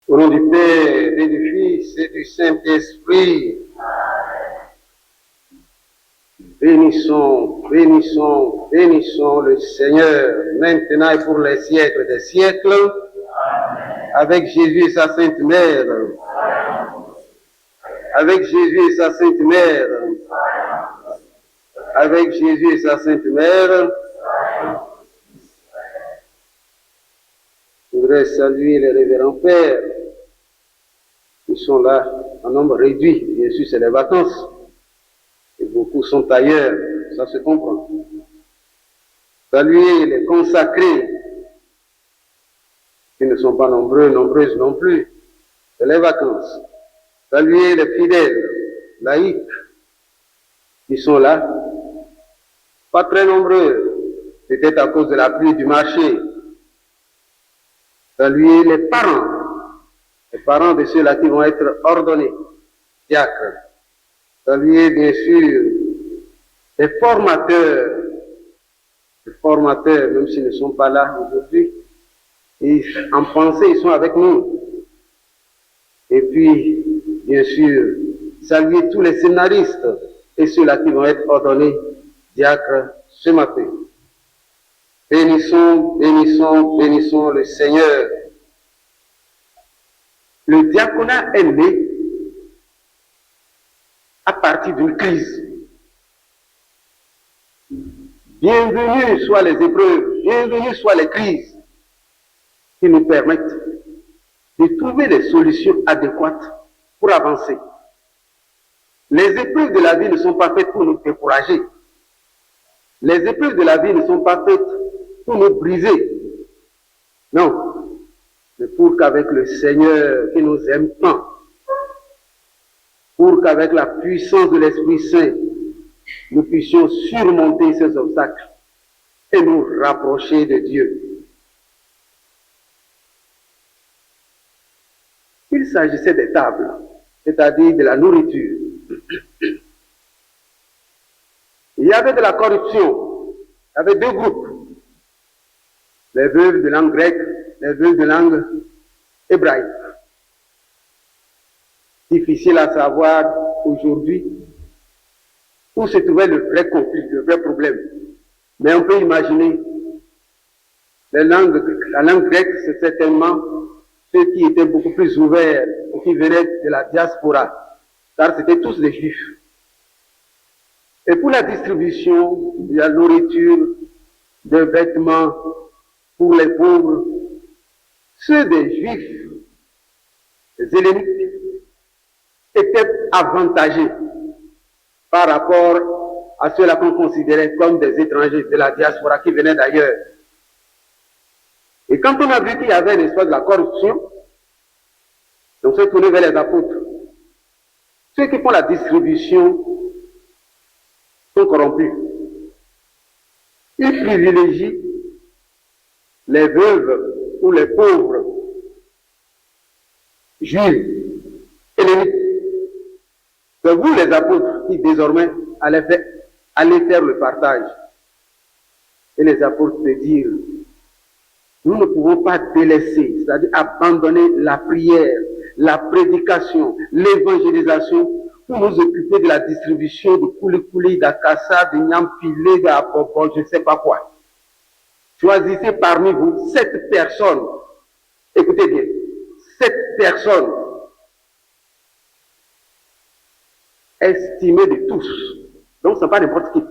Au nom du Père et du Fils et du Saint-Esprit. Bénissons, bénissons, bénissons le Seigneur, maintenant et pour les siècles des siècles, avec Jésus et sa Sainte Mère, avec Jésus et sa Sainte Mère, avec Jésus et sa Sainte Mère. Je voudrais saluer les révérends pères qui sont là en nombre réduit. Bien sûr, c'est les vacances. Et beaucoup sont ailleurs, ça se comprend. Saluer les consacrés qui ne sont pas nombreux, nombreuses non plus. C'est les vacances. Saluer les fidèles, laïcs, qui sont là. Pas très nombreux, peut-être à cause de la pluie du marché. Saluer les parents de ceux-là qui vont être ordonnés, diacres. Saluer bien sûr les formateurs, même s'ils ne sont pas là aujourd'hui, et en pensée, ils sont avec nous. Et puis, bien sûr, saluer tous les scénaristes et ceux-là qui vont être ordonnés diacres ce matin. Bénissons, bénissons, bénissons le Seigneur. Le diaconat est né à partir d'une crise. Bienvenue soient les épreuves, bienvenue soient les crises qui nous permettent de trouver des solutions adéquates pour avancer. Les épreuves de la vie ne sont pas faites pour nous décourager. Les épreuves de la vie ne sont pas faites pour nous briser. Non, mais pour qu'avec le Seigneur qui nous aime tant, pour qu'avec la puissance de l'Esprit Saint, nous puissions surmonter ces obstacles et nous rapprocher de Dieu. Il s'agissait des tables, c'est-à-dire de la nourriture. Il y avait de la corruption. Il y avait deux groupes. Les veuves de langue grecque, les veuves de langue hébraïque. Difficile à savoir aujourd'hui où se trouvait le vrai conflit, le vrai problème. Mais on peut imaginer la langue grecque, c'est certainement ceux qui étaient beaucoup plus ouverts et qui venaient de la diaspora, car c'était tous des juifs. Et pour la distribution de la nourriture, des vêtements pour les pauvres, ceux des juifs, les helléniques, étaient avantagés par rapport à ceux-là qu'on considérait comme des étrangers de la diaspora qui venaient d'ailleurs. Et quand on a vu qu'il y avait une espèce de la corruption, on s'est tourné vers les apôtres. Ceux qui font la distribution sont corrompus. Ils privilégient les veuves ou les pauvres juifs helléniques. C'est vous les apôtres qui désormais allez faire le partage. Et les apôtres se dirent, nous ne pouvons pas délaisser, c'est-à-dire abandonner la prière, la prédication, l'évangélisation pour nous occuper de la distribution de kouli-kouli, d'akassa, de nyampilé, d'apopol, je ne sais pas quoi. Choisissez parmi vous 7 personnes, écoutez bien, 7 personnes estimées de tous, donc ce n'est pas n'importe qui,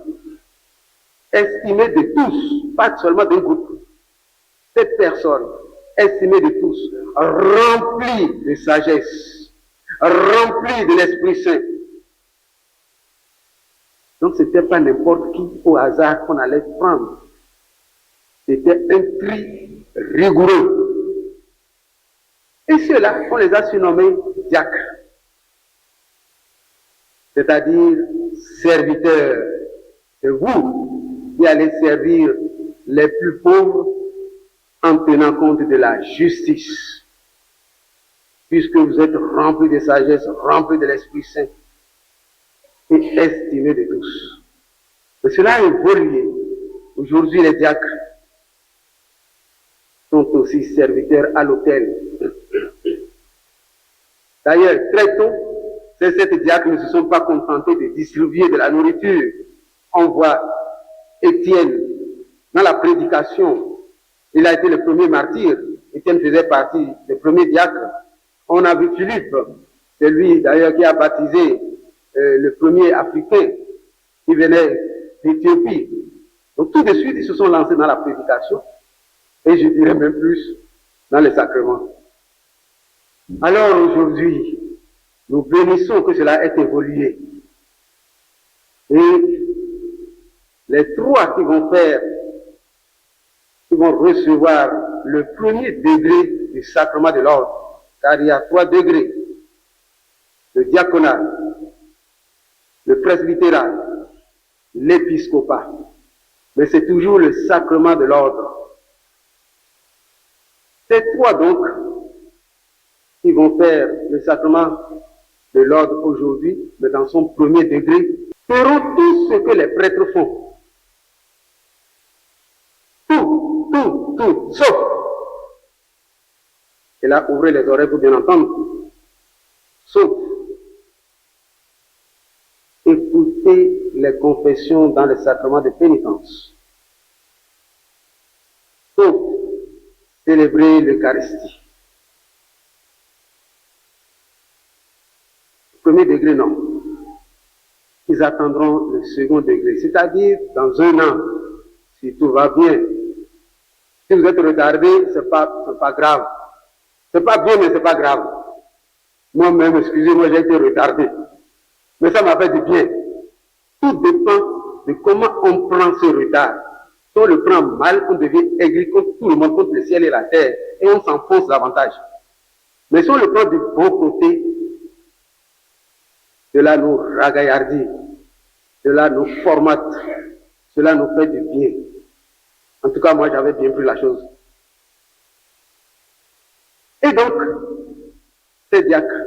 estimées de tous, pas seulement d'un groupe, 7 personnes estimées de tous, remplies de sagesse, remplies de l'Esprit Saint. Donc ce n'était pas n'importe qui au hasard qu'on allait prendre. C'était un tri rigoureux. Et ceux-là, on les a surnommés diacres, c'est-à-dire serviteurs. C'est vous qui allez servir les plus pauvres en tenant compte de la justice, puisque vous êtes remplis de sagesse, remplis de l'Esprit Saint et estimés de tous. Mais cela a évolué. Aujourd'hui, les diacres sont aussi serviteurs à l'autel. D'ailleurs, très tôt, ces 7 diacres ne se sont pas contentés de distribuer de la nourriture. On voit Étienne dans la prédication. Il a été le premier martyr. Étienne faisait partie des premiers diacres. On a vu Philippe, c'est lui d'ailleurs qui a baptisé le premier Africain qui venait d'Éthiopie. Donc tout de suite, ils se sont lancés dans la prédication et je dirais même plus dans les sacrements. Alors aujourd'hui, nous bénissons que cela ait évolué. Et les 3 qui vont recevoir le premier degré du sacrement de l'ordre, car il y a 3 degrés, le diaconat, le presbytérat, l'épiscopat. Mais c'est toujours le sacrement de l'ordre. Ces 3 donc, qui vont faire le sacrement de l'ordre aujourd'hui, mais dans son premier degré, feront tout ce que les prêtres font. Tout, sauf. Et là, ouvrez les oreilles pour bien entendre. Sauf écouter les confessions dans le sacrement de pénitence. Sauf célébrer l'Eucharistie. Premier degré, non. Ils attendront le second degré, c'est-à-dire dans 1 an, si tout va bien. Si vous êtes retardé, c'est pas grave. C'est pas bien, mais c'est pas grave. Moi-même, excusez-moi, j'ai été retardé. Mais ça m'a fait du bien. Tout dépend de comment on prend ce retard. Si on le prend mal, on devient aigri contre tout le monde, contre le ciel et la terre, et on s'enfonce davantage. Mais si on le prend du bon côté, cela nous ragaillardit, cela nous formate, cela nous fait du bien. En tout cas, moi, j'avais bien pris la chose. Et donc, ces diacres,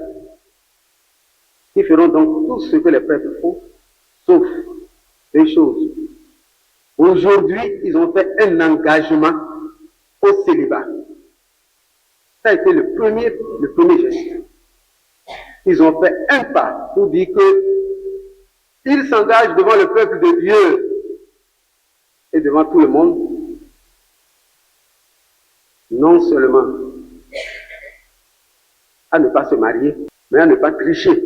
qui feront donc tout ce que les prêtres font, sauf des choses. Aujourd'hui, ils ont fait un engagement au célibat. Ça a été le premier geste. Ils ont fait un pas pour dire qu'ils s'engagent devant le peuple de Dieu et devant tout le monde, non seulement à ne pas se marier, mais à ne pas tricher.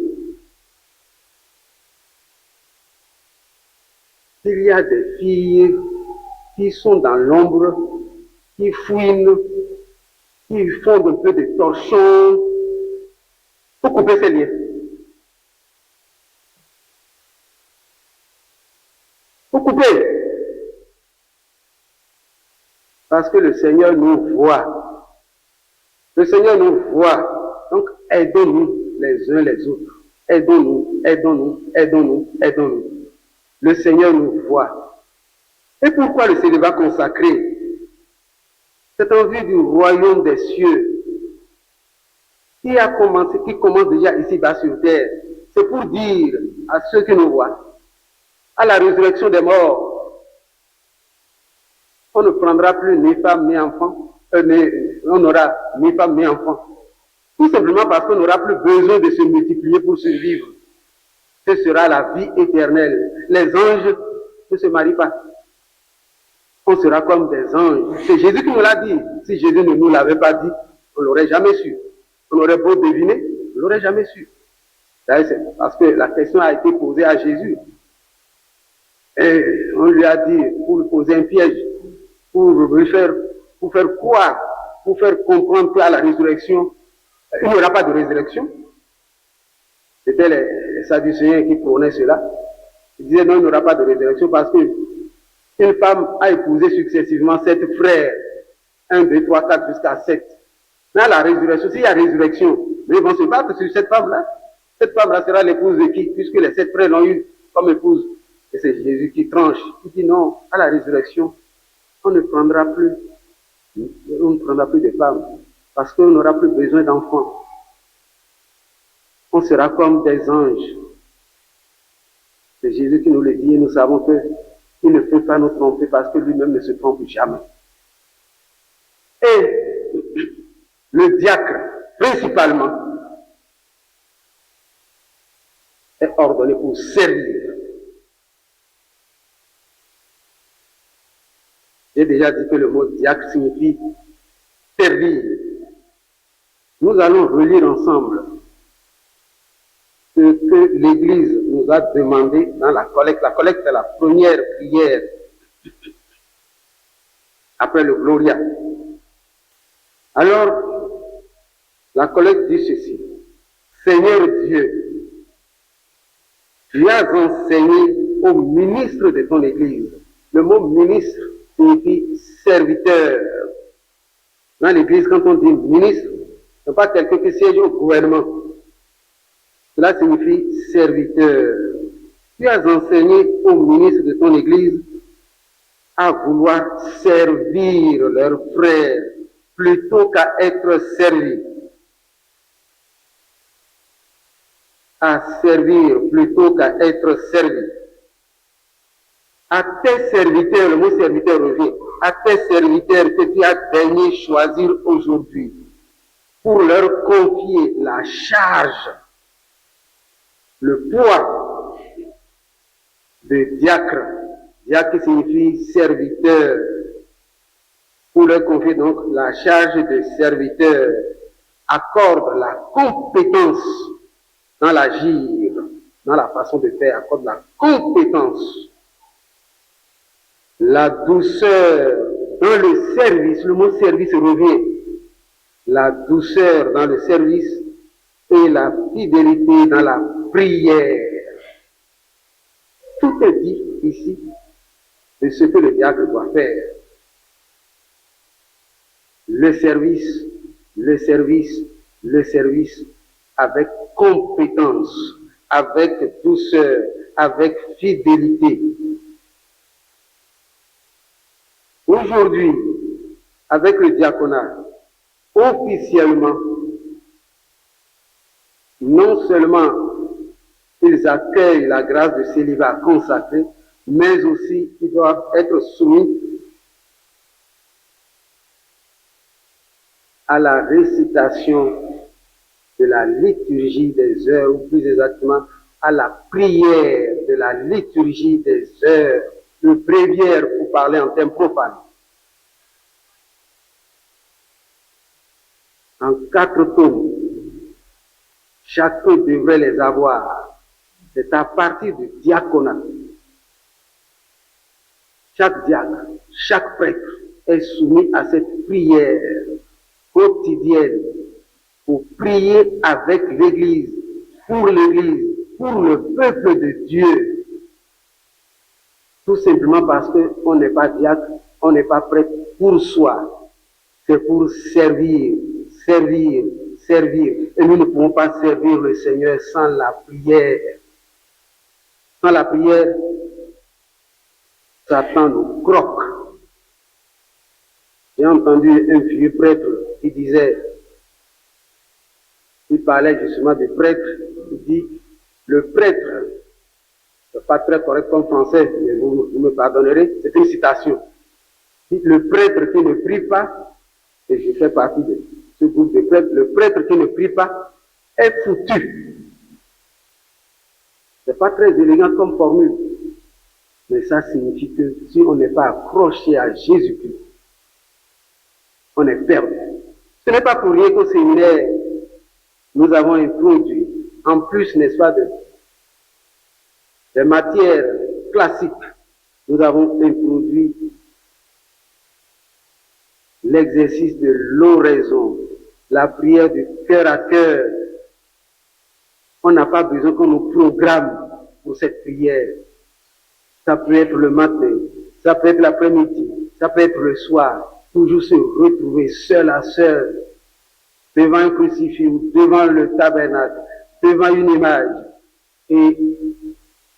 Il y a des filles qui sont dans l'ombre, qui fouinent, qui font un peu de torchons. Il faut couper ces liens. Il faut couper. Parce que le Seigneur nous voit. Le Seigneur nous voit. Donc, aidons-nous les uns les autres. Aidons-nous, aidons-nous, aidons-nous, aidons-nous. Le Seigneur nous voit. Et pourquoi le célibat consacré? C'est en vue du royaume des cieux qui commence déjà ici-bas sur terre. C'est pour dire à ceux qui nous voient, à la résurrection des morts, on ne prendra plus ni femme ni enfant, on n'aura ni femme ni enfant. Tout simplement parce qu'on n'aura plus besoin de se multiplier pour survivre. Ce sera la vie éternelle. Les anges ne se marient pas. On sera comme des anges. C'est Jésus qui nous l'a dit. Si Jésus ne nous l'avait pas dit, on ne l'aurait jamais su. On aurait beau deviner, on ne l'aurait jamais su. C'est parce que la question a été posée à Jésus. Et on lui a dit, pour lui poser un piège, pour faire croire, pour faire comprendre qu'à la résurrection, il n'y aura pas de résurrection. C'était les Sadducéens qui prônaient cela. Ils disaient non, il n'y aura pas de résurrection parce que une femme a épousé successivement 7 frères. 1, 2, 3, 4 jusqu'à 7. Mais à la résurrection, s'il y a résurrection, mais ils vont se battre sur cette femme-là. Cette femme-là sera l'épouse de qui? Puisque les 7 frères l'ont eu comme épouse. Et c'est Jésus qui tranche. Il dit non, à la résurrection, on ne prendra plus de femmes. Parce qu'on n'aura plus besoin d'enfants. On sera comme des anges. C'est Jésus qui nous le dit et nous savons qu'il ne peut pas nous tromper parce que lui-même ne se trompe jamais. Et le diacre, principalement, est ordonné pour servir. J'ai déjà dit que le mot diacre signifie servir. Nous allons relire ensemble ce que l'Église nous a demandé dans la collecte. La collecte est la première prière après le Gloria. Alors, la collecte dit ceci. Seigneur Dieu, tu as enseigné aux ministres de ton Église. Le mot ministre signifie serviteur. Dans l'Église, quand on dit ministre, ce n'est pas quelqu'un qui siège au gouvernement. Cela signifie serviteur. Tu as enseigné aux ministres de ton Église à vouloir servir leurs frères plutôt qu'à être servis. À servir plutôt qu'à être servi. À tes serviteurs, le mot serviteur revient, à tes serviteurs que tu as daigné choisir aujourd'hui pour leur confier la charge, le poids de diacre. Diacre signifie serviteur. Pour leur confier donc la charge de serviteur, accorde la compétence dans l'agir, dans la façon de faire, accorde la compétence, la douceur dans le service. Le mot service revient. La douceur dans le service et la fidélité dans la prière. Tout est dit ici de ce que le diacre doit faire. Le service, le service, le service avec compétence, avec douceur, avec fidélité. Aujourd'hui, avec le diaconat, officiellement, non seulement ils accueillent la grâce de célibat consacré, mais aussi ils doivent être soumis à la récitation de la liturgie des heures, ou plus exactement à la prière de la liturgie des heures, le bréviaire pour parler en termes profanes. En 4 tomes, chacun devrait les avoir. C'est à partir du diaconat. Chaque diacre, chaque prêtre est soumis à cette prière quotidienne pour prier avec l'Église, pour le peuple de Dieu. Tout simplement parce qu'on n'est pas diacre, on n'est pas prêtre pour soi. C'est pour servir, servir, servir. Et nous ne pouvons pas servir le Seigneur sans la prière. Sans la prière, Satan nous croque. J'ai entendu un vieux prêtre qui disait, il parlait justement du prêtre, il dit, le prêtre, c'est pas très correct comme français, mais vous me pardonnerez, c'est une citation. Le prêtre qui ne prie pas, et je fais partie de ce groupe de prêtres, le prêtre qui ne prie pas est foutu. C'est pas très élégant comme formule, mais ça signifie que si on n'est pas accroché à Jésus-Christ, on est perdu. Ce n'est pas pour rien qu'au séminaire, nous avons introduit, en plus, n'est-ce pas, des matières classiques, nous avons introduit l'exercice de l'oraison, la prière du cœur à cœur. On n'a pas besoin qu'on nous programme pour cette prière. Ça peut être le matin, ça peut être l'après-midi, ça peut être le soir. Toujours se retrouver seul à seul, devant un crucifix, devant le tabernacle, devant une image, et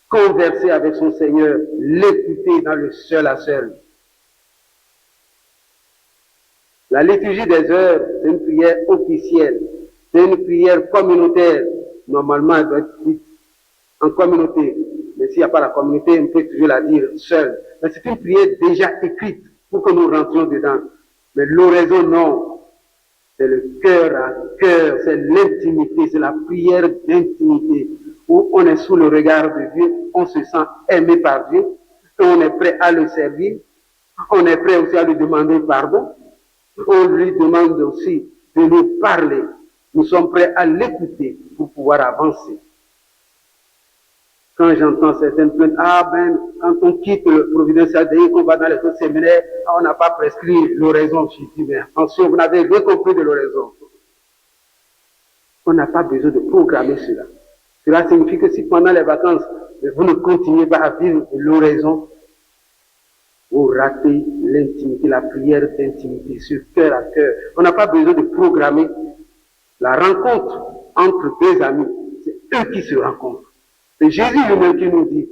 converser avec son Seigneur, l'écouter dans le seul à seul. La liturgie des heures, c'est une prière officielle, c'est une prière communautaire. Normalement, elle doit être dite en communauté, mais s'il n'y a pas la communauté, on peut toujours la dire seule. Mais c'est une prière déjà écrite pour que nous rentrions dedans. Mais l'oraison, non. C'est le cœur à cœur, c'est l'intimité, c'est la prière d'intimité. où on est sous le regard de Dieu, on se sent aimé par Dieu, et on est prêt à le servir, on est prêt aussi à lui demander pardon, on lui demande aussi de nous parler. Nous sommes prêts à l'écouter pour pouvoir avancer. Quand j'entends certaines plaintes, quand on quitte le providentiel, dès qu'on va dans les autres séminaires, on n'a pas prescrit l'oraison. Je dis, mais attention, vous n'avez rien compris de l'oraison. On n'a pas besoin de programmer cela. Cela signifie que si pendant les vacances, vous ne continuez pas à vivre l'oraison, vous ratez l'intimité, la prière d'intimité, sur cœur à cœur. On n'a pas besoin de programmer la rencontre entre deux amis. C'est eux qui se rencontrent. C'est Jésus lui-même qui nous dit,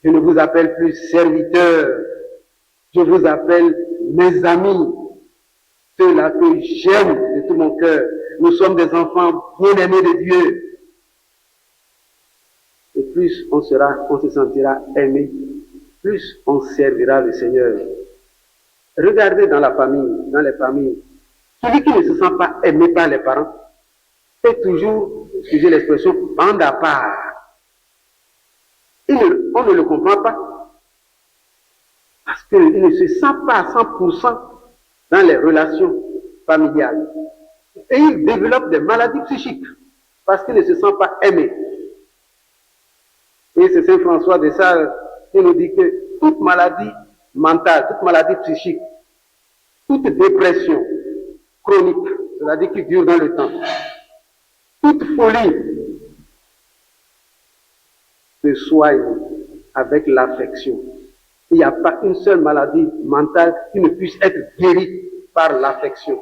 je ne vous appelle plus serviteurs, je vous appelle mes amis, ceux-là que j'aime de tout mon cœur. Nous sommes des enfants bien-aimés de Dieu. Et plus on se sentira aimé, plus on servira le Seigneur. Regardez dans les familles, celui qui ne se sent pas aimé par les parents est toujours, excusez l'expression, bande à part. On ne le comprend pas. Parce qu'il ne se sent pas à 100% dans les relations familiales. Et il développe des maladies psychiques parce qu'il ne se sent pas aimé. Et c'est Saint François de Sales qui nous dit que toute maladie mentale, toute maladie psychique, toute dépression chronique, c'est-à-dire qui dure dans le temps, toute folie se soigne avec l'affection. Il n'y a pas une seule maladie mentale qui ne puisse être guérie par l'affection.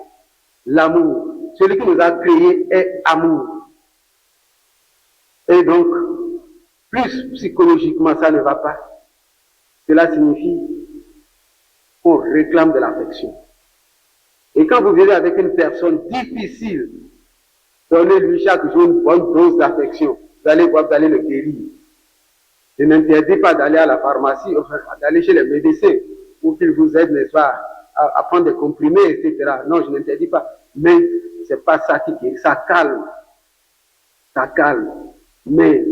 L'amour. Celui qui nous a créés est amour. Et donc, plus psychologiquement ça ne va pas, cela signifie qu'on réclame de l'affection. Et quand vous vivez avec une personne difficile, donnez-lui chaque jour une bonne dose d'affection. Vous allez voir, vous allez le guérir. Je n'interdis pas d'aller à la pharmacie, d'aller chez les médecins pour qu'ils vous aident, n'est-ce pas, à prendre des comprimés, etc. Non, je n'interdis pas. Mais c'est pas ça qui guérit. Ça calme. Ça calme. Mais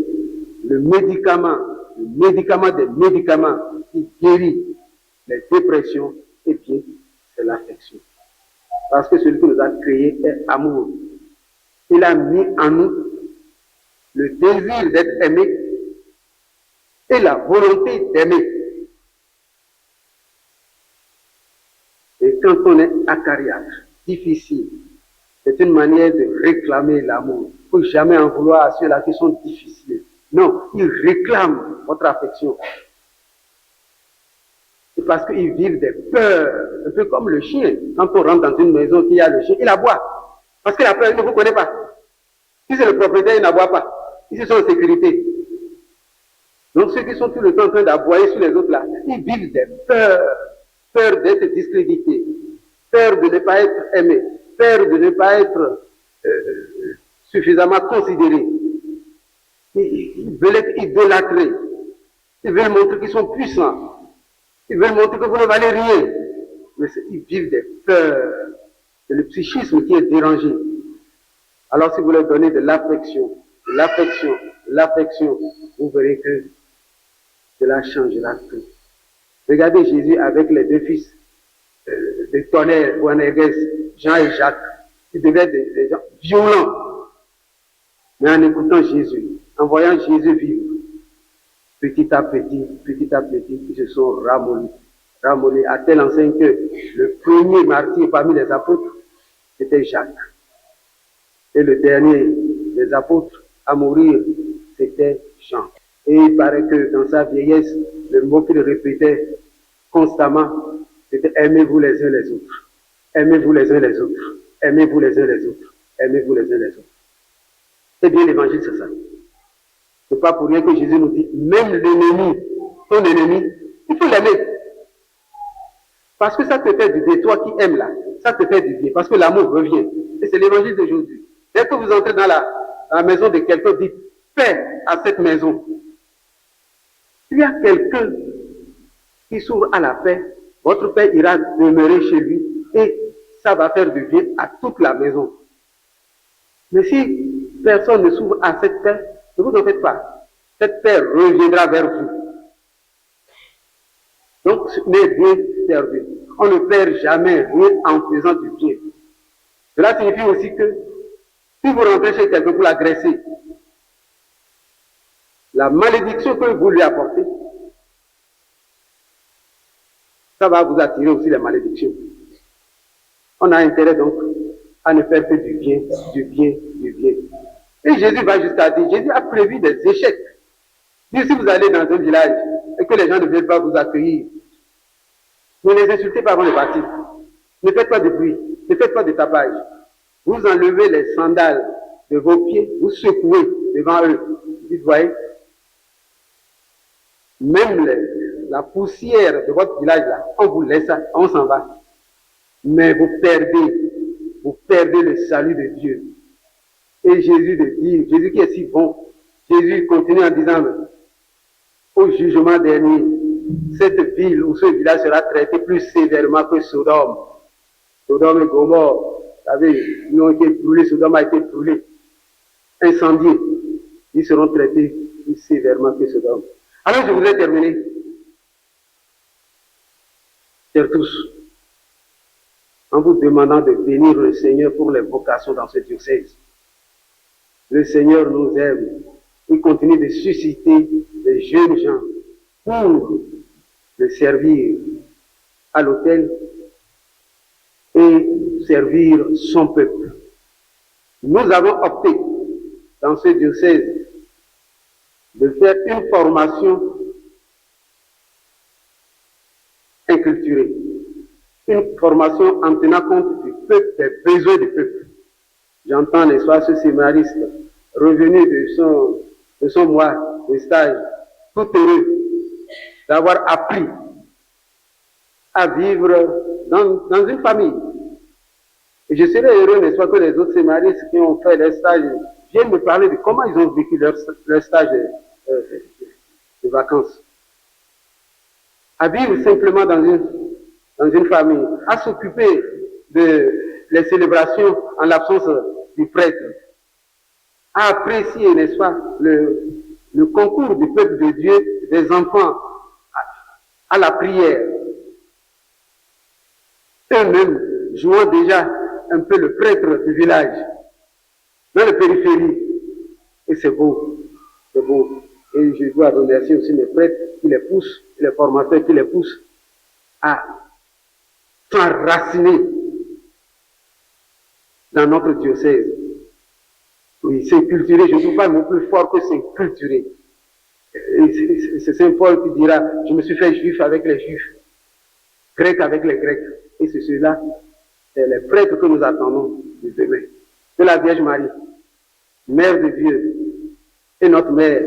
le médicament des médicaments qui guérit les dépressions, eh bien, c'est l'affection. Parce que celui qui nous a créés est amour. Il a mis en nous le désir d'être aimé et la volonté d'aimer. Et quand on est acariâtre, difficile, c'est une manière de réclamer l'amour. Il ne faut jamais en vouloir à ceux-là qui sont difficiles. Non, ils réclament votre affection. C'est parce qu'ils vivent des peurs, un peu comme le chien. Quand on rentre dans une maison, qu'il y a le chien, il aboie. Parce que la peur, il ne vous connaît pas. Si c'est le propriétaire, il n'aboie pas. Ils sont en sécurité. Donc ceux qui sont tout le temps en train d'aboyer sur les autres là, ils vivent des peurs. Peur d'être discrédités, peur de ne pas être aimés, peur de ne pas être suffisamment considérés. Ils veulent être idolâtrés. Ils veulent montrer qu'ils sont puissants. Ils veulent montrer que vous ne valez rien. Mais ils vivent des peurs. C'est le psychisme qui est dérangé. Alors si vous leur donnez de l'affection, vous verrez que cela changera tout. Regardez Jésus avec les deux fils de tonnerre, Boanerges, Jean et Jacques. Ils devaient être des gens violents. Mais en écoutant Jésus, en voyant Jésus vivre, petit à petit, ils se sont ramollis à telle enseigne que le premier martyr parmi les apôtres, c'était Jacques. Et le dernier des apôtres à mourir, c'était Jean. Et il paraît que dans sa vieillesse, le mot qu'il répétait constamment, c'était aimez-vous les uns les autres. Aimez-vous les uns les autres. Aimez-vous les uns les autres. Aimez-vous les uns les autres. Eh bien, l'évangile, c'est ça. C'est pas pour rien que Jésus nous dit, même l'ennemi, ton ennemi, il faut l'aimer. Parce que ça te fait du bien. Toi qui aimes là, ça te fait du bien. Parce que l'amour revient. Et c'est l'évangile d'aujourd'hui. Dès que vous entrez dans la maison de quelqu'un, dites paix à cette maison. Il y a quelqu'un qui s'ouvre à la paix, votre Père ira demeurer chez lui et ça va faire du bien à toute la maison. Mais si personne ne s'ouvre à cette paix, ne vous en faites pas. cette paix reviendra vers vous. Donc, n'est rien perdu. On ne perd jamais rien en faisant du bien. Cela signifie aussi que si vous rentrez chez quelqu'un pour l'agresser, la malédiction que vous lui apportez, ça va vous attirer aussi les malédictions. On a intérêt donc à ne faire que du bien, du bien, du bien. Et Jésus va jusqu'à dire, Jésus a prévu des échecs. Si vous allez dans un village et que les gens ne veulent pas vous accueillir, ne les insultez pas avant de partir. Ne faites pas de bruit, ne faites pas de tapage. Vous enlevez les sandales de vos pieds, vous secouez devant eux. Vous dites, voyez, même la poussière de votre village là, on vous laisse, on s'en va. Mais vous perdez le salut de Dieu. Et Jésus de dire, Jésus qui est si bon, Jésus continue en disant, au jugement dernier, cette ville ou ce village sera traité plus sévèrement que Sodome. Sodome et Gomorrhe, vous savez, ils ont été brûlés, Sodome a été brûlé, incendié. Ils seront traités plus sévèrement que Sodome. Alors je voudrais terminer, chers tous, en vous demandant de bénir le Seigneur pour les vocations dans ce diocèse. Le Seigneur nous aime. Il continue de susciter des jeunes gens pour le servir à l'autel et servir son peuple. Nous avons opté dans ce diocèse de faire une formation inculturée, une formation en tenant compte du peuple, des besoins du peuple. J'entends, n'est-ce pas, ce séminariste revenu de son mois de stage, tout heureux d'avoir appris à vivre dans une famille. Et je serais heureux, n'est-ce pas, que les autres séminaristes qui ont fait les stages viennent me parler de comment ils ont vécu leur stage de vacances. À vivre simplement dans une famille, à s'occuper de les célébrations en l'absence du prêtre, à apprécier, n'est-ce pas, le concours du peuple de Dieu, des enfants à la prière. Eux-mêmes jouant déjà un peu le prêtre du village, dans la périphérie. Et c'est beau, c'est beau. Et je dois remercier aussi mes prêtres qui les poussent, les formateurs qui les poussent à s'enraciner dans notre diocèse. Oui, s'inculturer, je ne trouve pas le mot plus fort que s'inculturer. C'est Saint Paul qui dira, je me suis fait juif avec les juifs, grec avec les grecs. Et c'est cela, c'est les prêtres que nous attendons de demain. Que la Vierge Marie, Mère de Dieu, et notre Mère,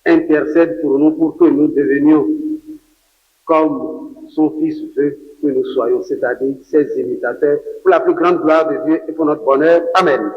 intercède pour nous pour que nous devenions comme son Fils veut que nous soyons, c'est-à-dire ses imitateurs, pour la plus grande gloire de Dieu et pour notre bonheur. Amen.